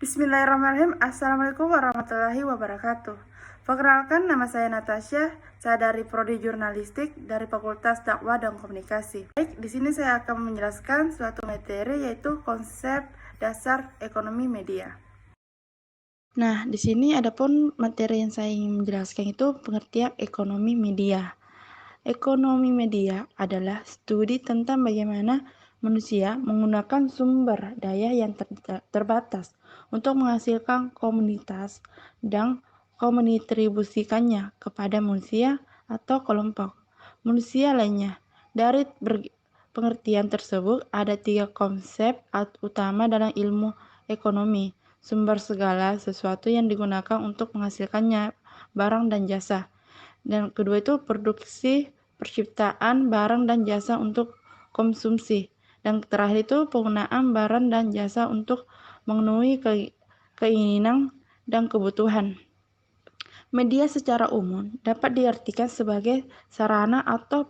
Bismillahirrahmanirrahim. Assalamualaikum warahmatullahi wabarakatuh. Perkenalkan, nama saya Natasha. Saya dari Prodi Jurnalistik dari Fakultas Dakwah dan Komunikasi. Baik, di sini saya akan menjelaskan suatu materi yaitu konsep dasar ekonomi media. Nah, di sini adapun materi yang saya ingin menjelaskan itu pengertian ekonomi media. Ekonomi media adalah studi tentang bagaimana manusia menggunakan sumber daya yang terbatas untuk menghasilkan komunitas dan mendistribusikannya kepada manusia atau kelompok manusia lainnya. Dari pengertian tersebut, ada 3 konsep utama dalam ilmu ekonomi: sumber segala sesuatu yang digunakan untuk menghasilkannya barang dan jasa. Dan kedua itu produksi perciptaan barang dan jasa untuk konsumsi. Dan terakhir itu penggunaan barang dan jasa untuk memenuhi keinginan dan kebutuhan. Media secara umum dapat diartikan sebagai sarana atau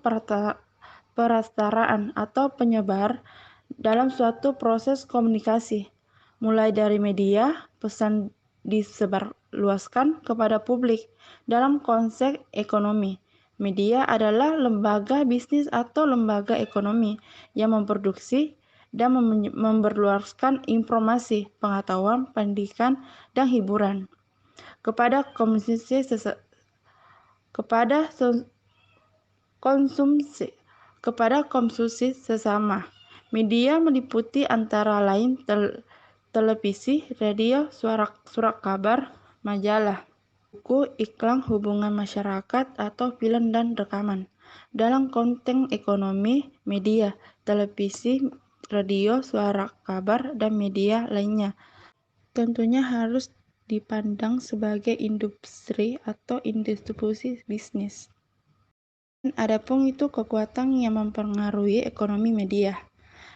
perasaraan atau penyebar dalam suatu proses komunikasi, mulai dari media pesan disebarluaskan kepada publik. Dalam konsep ekonomi, media adalah lembaga bisnis atau lembaga ekonomi yang memproduksi dan memberluaskan informasi, pengetahuan, pendidikan, dan hiburan kepada konsumsi sesama. Media meliputi antara lain televisi, radio, surat kabar, majalah, buku, iklan, hubungan masyarakat, atau film dan rekaman. Dalam konteks ekonomi, media, televisi, radio, suara kabar, dan media lainnya tentunya harus dipandang sebagai industri atau institusi bisnis. Adapun itu kekuatan yang mempengaruhi ekonomi media.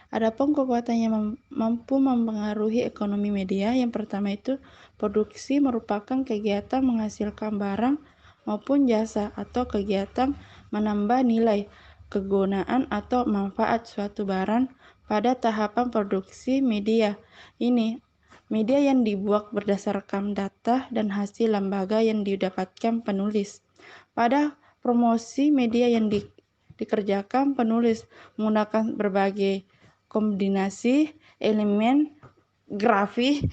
Adapun kekuatan yang mampu mempengaruhi ekonomi media, yang pertama itu produksi merupakan kegiatan menghasilkan barang maupun jasa atau kegiatan menambah nilai, kegunaan atau manfaat suatu barang pada tahapan produksi media. Ini media yang dibuat berdasarkan data dan hasil lembaga yang didapatkan penulis. Pada promosi media yang dikerjakan penulis menggunakan berbagai kombinasi elemen grafis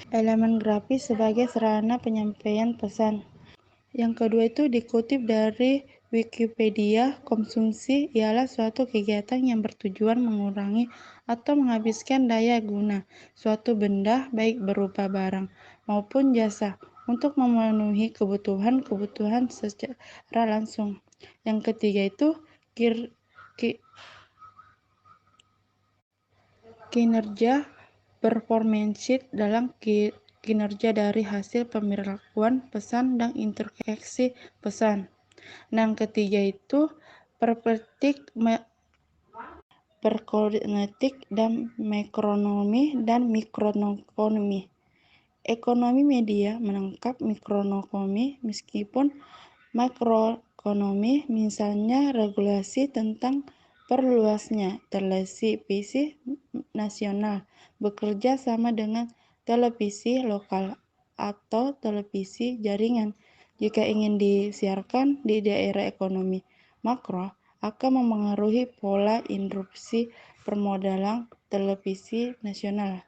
sebagai sarana penyampaian pesan. Yang kedua itu dikutip dari Wikipedia, konsumsi ialah suatu kegiatan yang bertujuan mengurangi atau menghabiskan daya guna suatu benda baik berupa barang maupun jasa untuk memenuhi kebutuhan secara langsung. Yang ketiga itu kinerja performance dalam kinerja dari hasil pemberlakuan pesan dan interaksi pesan. Yang ketiga itu perkonetik dan mikroekonomi. Ekonomi media menangkap mikroekonomi meskipun makroekonomi, misalnya regulasi tentang perluasnya televisi nasional, bekerja sama dengan televisi lokal atau televisi jaringan jika ingin disiarkan di daerah ekonomi makro, akan memengaruhi pola interupsi permodalan televisi nasional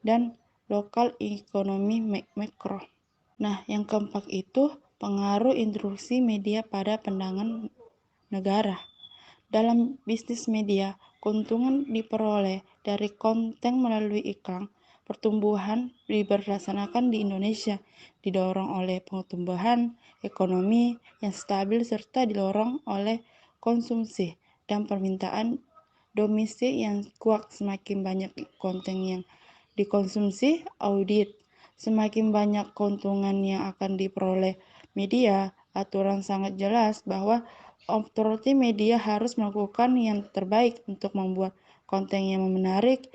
dan lokal ekonomi makro. Nah, yang keempat itu pengaruh instruksi media pada pandangan negara. Dalam bisnis media, keuntungan diperoleh dari konten melalui iklan. Pertumbuhan dilaksanakan di Indonesia, didorong oleh pertumbuhan ekonomi yang stabil serta didorong oleh konsumsi dan permintaan domestik yang kuat. Semakin banyak konten yang dikonsumsi, audit, semakin banyak keuntungan yang akan diperoleh media. Aturan sangat jelas bahwa otoritas media harus melakukan yang terbaik untuk membuat konten yang menarik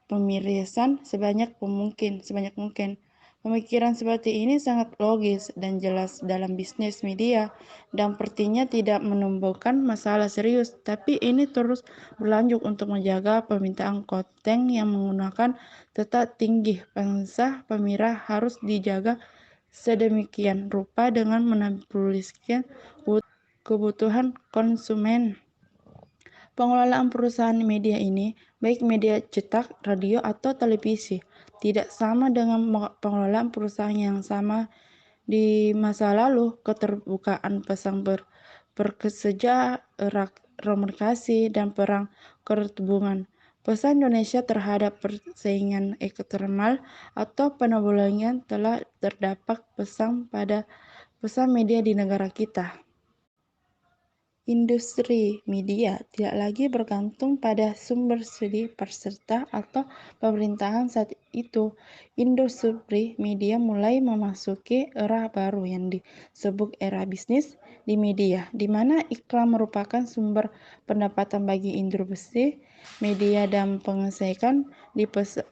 pemirsa sebanyak mungkin. Pemikiran seperti ini sangat logis dan jelas dalam bisnis media, dan sepertinya tidak menimbulkan masalah serius, tapi ini terus berlanjut untuk menjaga permintaan konten yang menggunakan tetap tinggi. Bangsa pemirsa harus dijaga sedemikian rupa dengan menampilkan kebutuhan konsumen. Pengelolaan perusahaan media ini, baik media cetak, radio, atau televisi, tidak sama dengan pengelolaan perusahaan yang sama di masa lalu. Keterbukaan pesan komunikasi, dan perang keterhubungan. Pesan Indonesia terhadap persaingan eksternal atau penebulannya telah terdapat pesan pada pesan media di negara kita. Industri media tidak lagi bergantung pada sumber studi peserta atau pemerintahan saat itu. Industri media mulai memasuki era baru yang disebut era bisnis di media, di mana iklan merupakan sumber pendapatan bagi industri media dan pengesahan di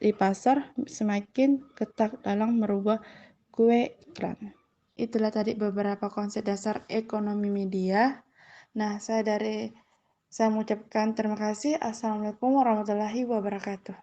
pasar semakin ketat dalam merubah kue iklan. Itulah tadi beberapa konsep dasar ekonomi media. Nah, saya mengucapkan terima kasih. Assalamualaikum warahmatullahi wabarakatuh.